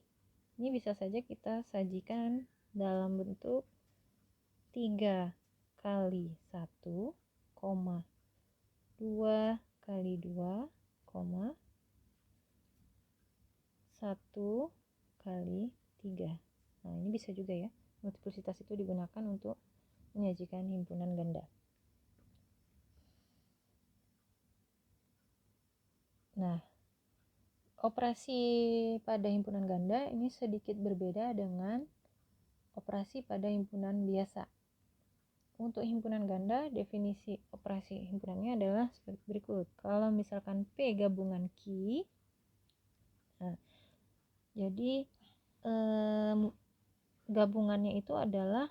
bisa saja kita sajikan dalam bentuk 3 kali 1, 2 kali 2, 1 kali 3. Nah, ini bisa juga ya. Multiplisitas itu digunakan untuk menyajikan himpunan ganda. Nah, operasi pada himpunan ganda ini sedikit berbeda dengan operasi pada himpunan biasa. Untuk himpunan ganda, definisi operasi himpunannya adalah seperti berikut. Kalau misalkan P gabungan Q, nah, jadi gabungannya itu adalah,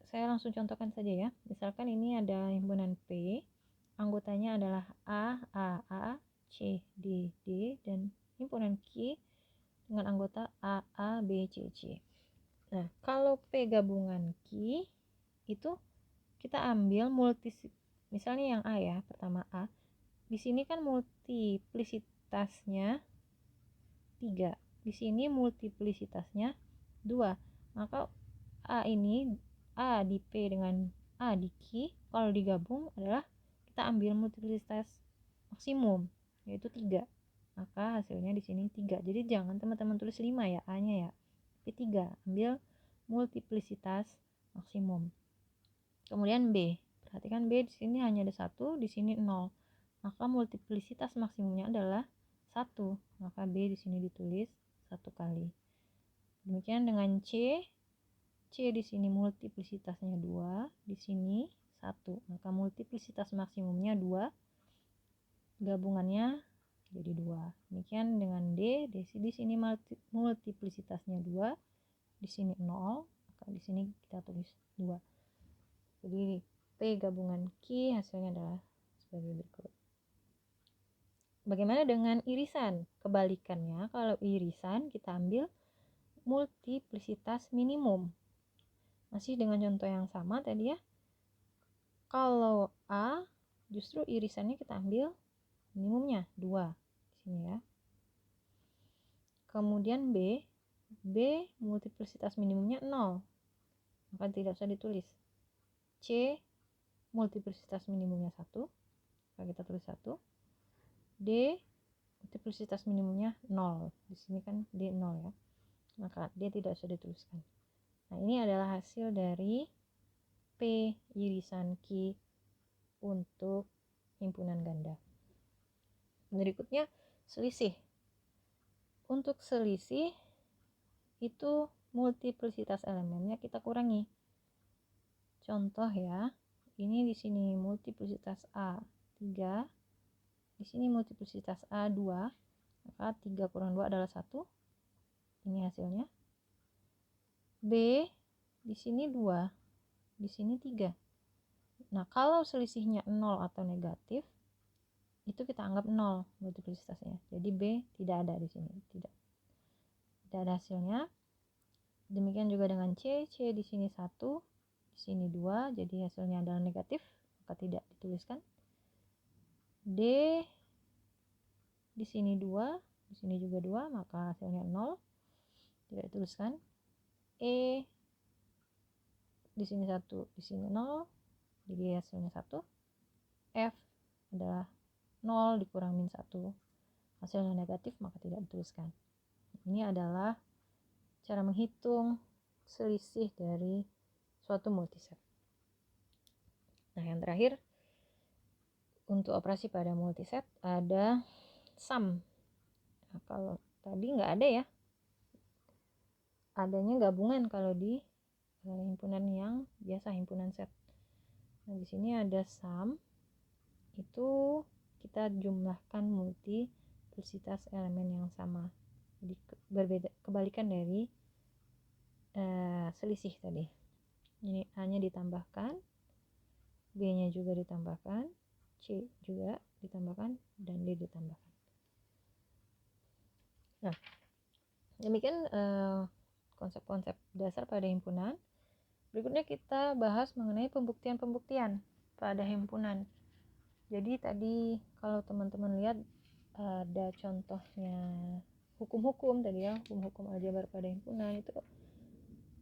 saya langsung contohkan saja ya. Misalkan ini ada himpunan P, anggotanya adalah A, C, D, dan himpunan Q dengan anggota A, B, C. Nah, kalau P gabungan Q itu kita ambil misalnya yang A ya, pertama A. Di sini kan multiplisitasnya 3. Di sini multiplisitasnya 2. Maka A di P dengan A di Q kalau digabung adalah kita ambil multiplisitas maksimum yaitu 3. Maka hasilnya di sini 3. Jadi jangan teman-teman tulis 5 ya A-nya ya. Tapi 3. Ambil multiplisitas maksimum. Kemudian B. Perhatikan B di sini hanya ada 1, di sini 0. Maka multiplisitas maksimumnya adalah 1. Maka B di sini ditulis 1 kali. Demikian dengan C. C di sini multiplisitasnya 2, di sini 1. Maka multiplisitas maksimumnya 2. Gabungannya jadi 2. Demikian dengan D. Di sini multiplisitasnya 2, di sini 0. Maka di sini kita tulis 2. Jadi P gabungan Q hasilnya adalah sebagai berikut. Bagaimana dengan irisan? Kebalikannya, kalau irisan kita ambil multiplisitas minimum. Masih dengan contoh yang sama tadi ya. Kalau A, justru irisannya kita ambil minimumnya 2 di sini ya. Kemudian B multiplisitas minimumnya 0. Maka tidak usah ditulis. C multiplisitas minimumnya 1. Maka kita tulis 1. D multiplisitas minimumnya 0. Di sini kan D 0 ya. Maka D tidak usah dituliskan. Nah, ini adalah hasil dari P irisan Q untuk himpunan ganda. Berikutnya selisih. Untuk selisih itu multiplisitas elemennya kita kurangi. Contoh ya, ini di sini multiplisitas A 3, di sini multiplisitas A 2, maka 3 kurang 2 adalah 1. Ini hasilnya. B di sini 2, di sini 3. Nah, kalau selisihnya 0 atau negatif, itu kita anggap 0 multiplisitasnya. Jadi B tidak ada di sini, tidak ada hasilnya. Demikian juga dengan C di sini 1, di sini 2, jadi hasilnya adalah negatif, maka tidak dituliskan. D di sini 2, di sini juga 2, maka hasilnya 0, tidak dituliskan. E di sini 1, di sini 0, jadi hasilnya 1. F adalah 0 dikurang min 1, hasilnya negatif, maka tidak dituliskan. Ini adalah cara menghitung selisih dari suatu multiset. Nah, yang terakhir untuk operasi pada multiset ada sum. Nah, kalau tadi nggak ada ya, adanya gabungan kalau di himpunan yang biasa, himpunan set. Nah, di sini ada sum, itu kita jumlahkan multiplisitas elemen yang sama. Jadi berbeda, kebalikan dari selisih tadi. Ini A-nya ditambahkan, B-nya juga ditambahkan, C juga ditambahkan, dan D ditambahkan. Nah, demikian konsep-konsep dasar pada himpunan. Berikutnya kita bahas mengenai pembuktian-pembuktian pada himpunan. Jadi tadi kalau teman-teman lihat ada contohnya hukum-hukum tadi ya, hukum-hukum aljabar pada himpunan, itu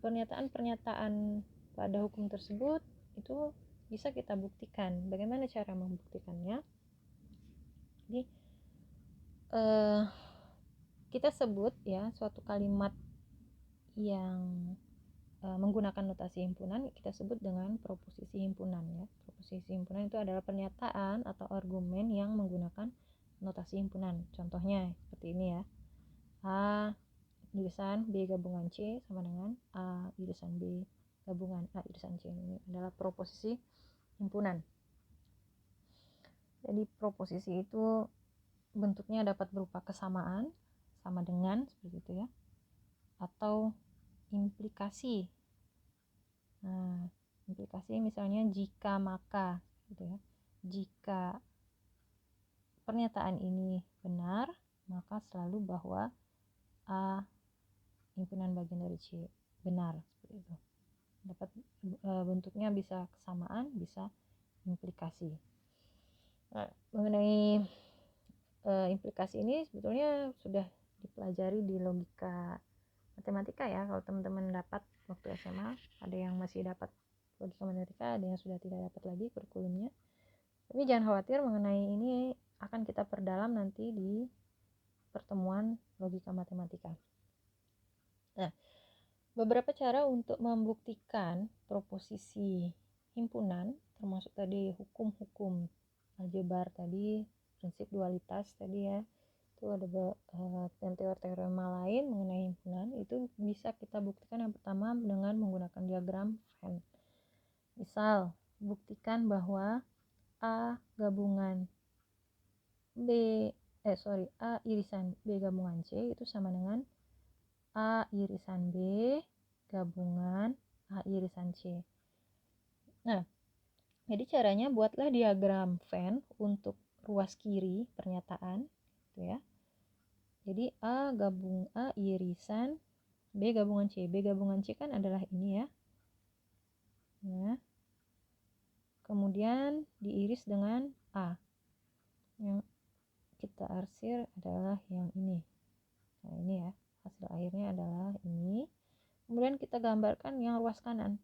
pernyataan-pernyataan pada hukum tersebut itu bisa kita buktikan. Bagaimana cara membuktikannya? Jadi kita sebut ya suatu kalimat yang menggunakan notasi himpunan, kita sebut dengan proposisi himpunan ya. Proposisi himpunan itu adalah pernyataan atau argumen yang menggunakan notasi himpunan. Contohnya seperti ini ya. A irisan B gabungan C sama dengan A irisan B gabungan A irisan C. Ini adalah proposisi himpunan. Jadi proposisi itu bentuknya dapat berupa kesamaan, sama dengan seperti itu ya, atau implikasi. Nah, implikasi misalnya jika maka gitu ya. jika pernyataan ini benar, maka selalu bahwa A himpunan bagian dari C benar, seperti itu. Dapat bentuknya bisa kesamaan, bisa implikasi. Nah, mengenai implikasi ini sebetulnya sudah dipelajari di logika matematika ya. Kalau teman-teman dapat waktu SMA, ada yang masih dapat logika matematika, ada yang sudah tidak dapat lagi kurikulumnya. Tapi jangan khawatir, mengenai ini akan kita perdalam nanti di pertemuan logika matematika. Nah, beberapa cara untuk membuktikan proposisi himpunan, termasuk tadi hukum-hukum aljabar tadi, prinsip dualitas tadi ya, itu ada dan teorema lain mengenai himpunan, itu bisa kita buktikan. Yang pertama dengan menggunakan diagram Venn. Misal, buktikan bahwa A gabungan A irisan B gabungan C itu sama dengan A irisan B gabungan A irisan C. Nah, jadi caranya buatlah diagram Venn untuk ruas kiri pernyataan, gitu ya. Jadi A irisan B gabungan C. B gabungan C kan adalah ini ya. Nah, kemudian diiris dengan A. Yang kita arsir adalah yang ini. Nah, ini ya. Hasil akhirnya adalah ini. Kemudian kita gambarkan yang ruas kanan.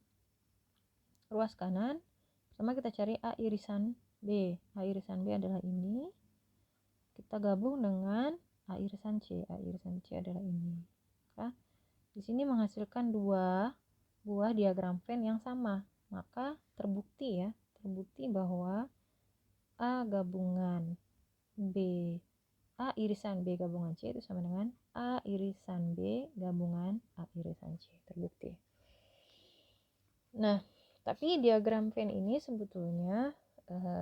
Ruas kanan, pertama kita cari A irisan B. A irisan B adalah ini. Kita gabung dengan A irisan C. A irisan C adalah ini. Maka di sini menghasilkan dua buah diagram Venn yang sama. Maka terbukti bahwa A gabungan B A irisan B gabungan C itu sama dengan A irisan B gabungan A irisan C. Terbukti. Nah, tapi diagram Venn ini sebetulnya ada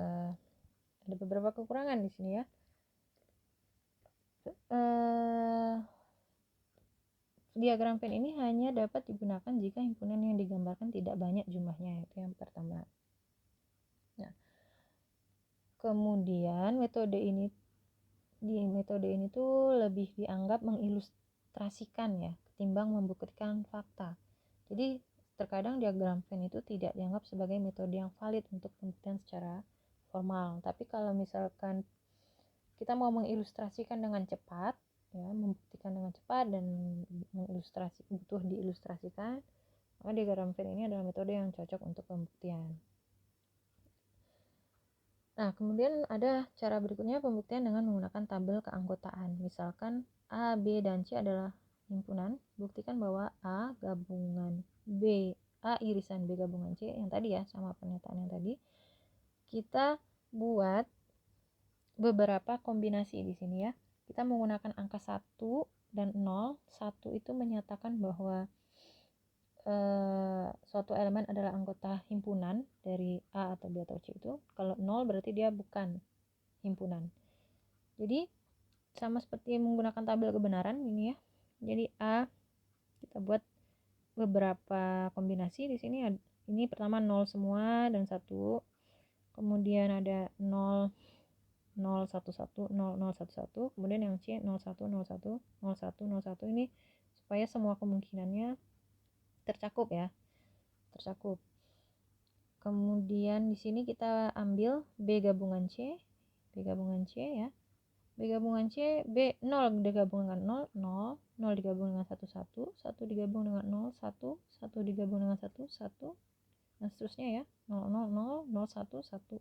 beberapa kekurangan di sini ya. Diagram Venn ini hanya dapat digunakan jika himpunan yang digambarkan tidak banyak jumlahnya, itu yang pertama. Nah, kemudian metode ini tuh lebih dianggap mengilustrasikan ya, ketimbang membuktikan fakta. Jadi terkadang diagram Venn itu tidak dianggap sebagai metode yang valid untuk pembuktian secara formal. Tapi kalau misalkan kita mau mengilustrasikan dengan cepat, ya, membuktikan dengan cepat dan butuh diilustrasikan, maka diagram Venn ini adalah metode yang cocok untuk pembuktian. Nah, kemudian ada cara berikutnya, pembuktian dengan menggunakan tabel keanggotaan. Misalkan A, B, dan C adalah himpunan, buktikan bahwa A gabungan B, A irisan B gabungan C, yang tadi ya, sama pernyataan yang tadi. Kita buat beberapa kombinasi di sini ya. Kita menggunakan angka 1 dan 0. 1 itu menyatakan bahwa suatu elemen adalah anggota himpunan dari A atau B atau C itu. Kalau 0 berarti dia bukan himpunan. Jadi sama seperti menggunakan tabel kebenaran ini ya. Jadi A kita buat beberapa kombinasi di sini. Ini pertama 0 semua dan 1. Kemudian ada 0 0 1 1 0 0 1 1. Kemudian yang C 0 1 0 1 0 1 0 1 ini supaya semua kemungkinannya tercakup ya. Tercakup. Kemudian di sini kita ambil B gabungan C ya. B gabungan C, B 0 digabung dengan 0, 0, 0 digabung dengan 1, 1, 1 digabung dengan 0, 1, 1 digabung dengan 1, 1, dan seterusnya ya, 0, 0, 0, 0, 1, 1.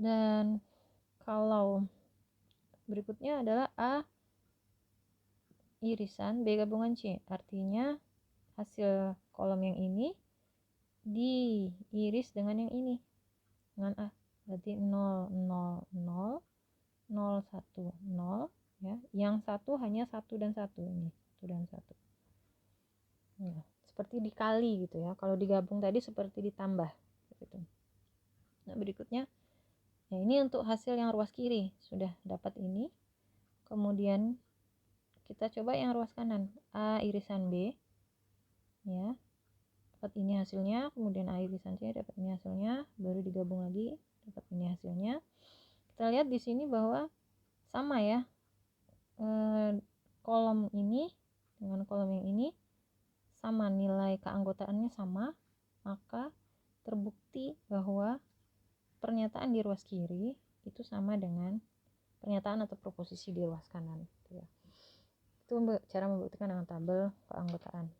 Dan kalau berikutnya adalah A irisan B gabungan C, artinya hasil kolom yang ini diiris dengan yang ini, dengan A, berarti 0, 0, 0, 0, 1, 0 ya. Yang satu hanya 1 dan 1 ini, 1 dan 1. Nah, seperti dikali gitu ya. Kalau digabung tadi seperti ditambah gitu. Nah, berikutnya ya, ini untuk hasil yang ruas kiri sudah dapat ini. Kemudian kita coba yang ruas kanan, A irisan B ya. dapat ini hasilnya, kemudian A irisan C dapat ini hasilnya, baru digabung lagi dapat ini hasilnya. Kita lihat di sini bahwa sama ya, kolom ini dengan kolom yang ini sama, nilai keanggotaannya sama, maka terbukti bahwa pernyataan di ruas kiri itu sama dengan pernyataan atau proposisi di ruas kanan gitu ya. Itu cara membuktikan dengan tabel keanggotaan.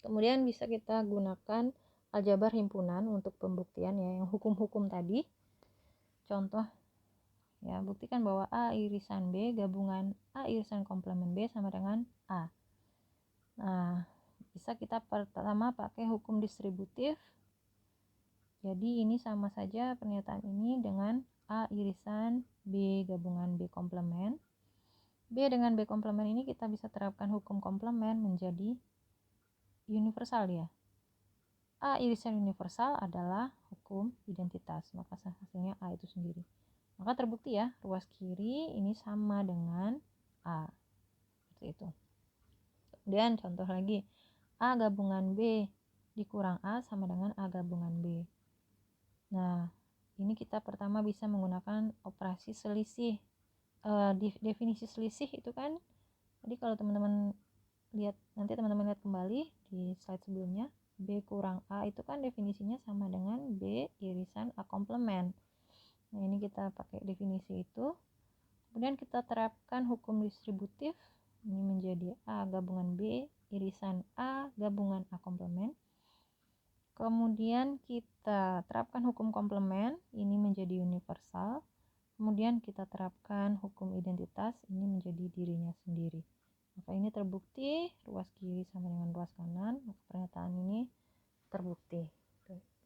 Kemudian bisa kita gunakan aljabar himpunan untuk pembuktian ya, yang hukum-hukum tadi. Contoh ya, buktikan bahwa A irisan B gabungan A irisan komplemen B sama dengan A. Nah, bisa kita pertama pakai hukum distributif. Jadi ini sama saja pernyataan ini dengan A irisan B gabungan B komplemen. B dengan B komplemen ini kita bisa terapkan hukum komplemen menjadi universal ya. A irisan universal adalah hukum identitas, maka hasilnya A itu sendiri. Maka terbukti ya, ruas kiri ini sama dengan A. Seperti itu. Kemudian contoh lagi, A gabungan B dikurang A sama dengan A gabungan B. Nah, ini kita pertama bisa menggunakan operasi selisih. Definisi selisih itu kan, jadi kalau teman-teman lihat, nanti teman-teman lihat kembali di slide sebelumnya, B kurang A itu kan definisinya sama dengan B irisan A komplemen. Nah, ini kita pakai definisi itu. Kemudian kita terapkan hukum distributif. Ini menjadi A gabungan B irisan A gabungan A komplemen. Kemudian kita terapkan hukum komplemen, ini menjadi universal. Kemudian kita terapkan hukum identitas, ini menjadi dirinya sendiri. Maka ini terbukti ruas kiri sama dengan ruas kanan, maka pernyataan ini terbukti.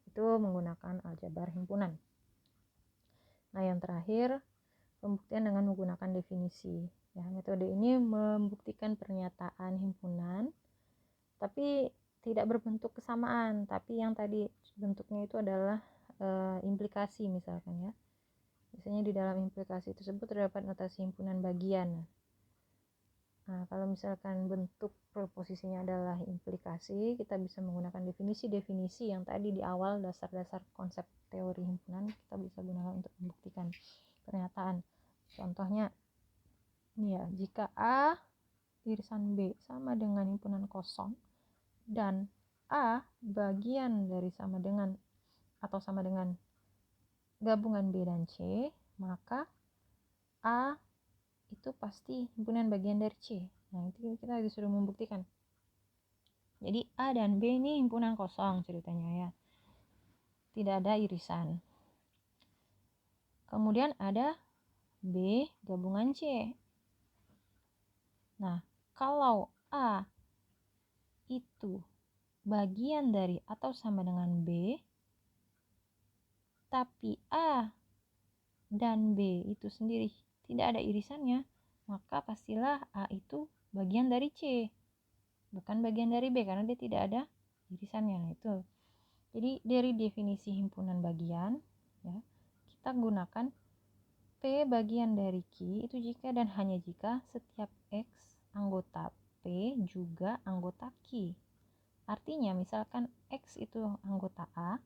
Itu menggunakan aljabar himpunan. Nah, yang terakhir, pembuktian dengan menggunakan definisi. Ya, metode ini membuktikan pernyataan himpunan, tapi tidak berbentuk kesamaan, tapi yang tadi bentuknya itu adalah implikasi misalkan ya. Biasanya di dalam implikasi tersebut terdapat notasi himpunan bagian. Nah, kalau misalkan bentuk proposisinya adalah implikasi, kita bisa menggunakan definisi-definisi yang tadi di awal, dasar-dasar konsep teori himpunan, kita bisa gunakan untuk membuktikan pernyataan. Contohnya, ini ya, jika A irisan B sama dengan himpunan kosong, dan A bagian dari sama dengan atau sama dengan gabungan B dan C, maka A itu pasti himpunan bagian dari C. Nah, itu kita disuruh membuktikan. Jadi A dan B ini himpunan kosong ceritanya ya, tidak ada irisan. Kemudian ada B gabungan C. Nah, kalau A itu bagian dari atau sama dengan B, tapi A dan B itu sendiri tidak ada irisannya, maka pastilah A itu bagian dari C, bukan bagian dari B, karena dia tidak ada irisannya. Nah, itu. Jadi dari definisi himpunan bagian ya, kita gunakan P bagian dari Q itu jika dan hanya jika setiap X anggota P juga anggota Q. Artinya misalkan X itu anggota A,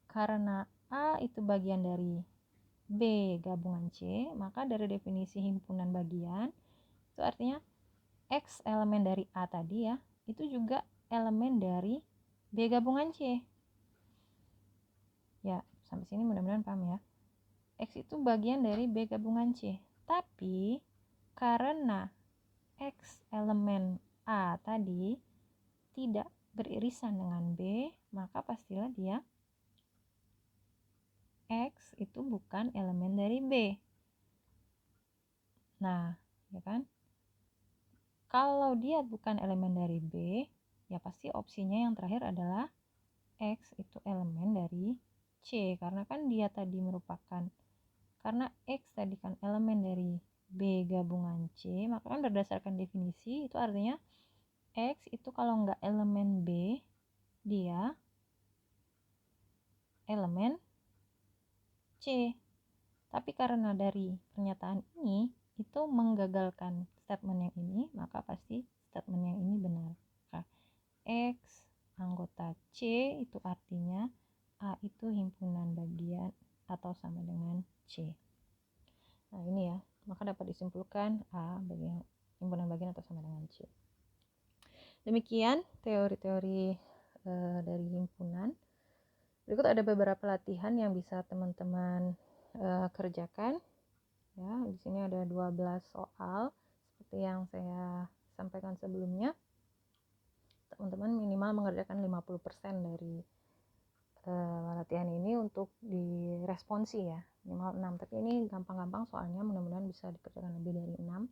karena A itu bagian dari B gabungan C, maka dari definisi himpunan bagian itu artinya X elemen dari A tadi ya, itu juga elemen dari B gabungan C. Ya, sampai sini mudah-mudahan paham ya. X itu bagian dari B gabungan C. Tapi karena X elemen A tadi tidak beririsan dengan B, maka pastilah dia X itu bukan elemen dari B. Nah, ya kan? Kalau dia bukan elemen dari B, ya pasti opsinya yang terakhir adalah X itu elemen dari C. Karena kan dia tadi merupakan, karena X tadi kan elemen dari B gabungan C, maka kan berdasarkan definisi itu artinya X itu kalau nggak elemen B, dia elemen C. Tapi karena dari pernyataan ini itu menggagalkan statement yang ini, maka pasti statement yang ini benar. Maka X anggota C itu artinya A itu himpunan bagian atau sama dengan C. Nah ini ya, maka dapat disimpulkan A bagian himpunan bagian atau sama dengan C. Demikian teori-teori dari himpunan. Berikut ada beberapa latihan yang bisa teman-teman kerjakan. Ya, di sini ada 12 soal seperti yang saya sampaikan sebelumnya. Teman-teman minimal mengerjakan 50% dari latihan ini untuk diresponsi ya, minimal 6. Tapi ini gampang-gampang soalnya, mudah-mudahan bisa dikerjakan lebih dari 6.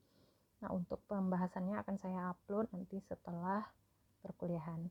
Nah, untuk pembahasannya akan saya upload nanti setelah perkuliahan.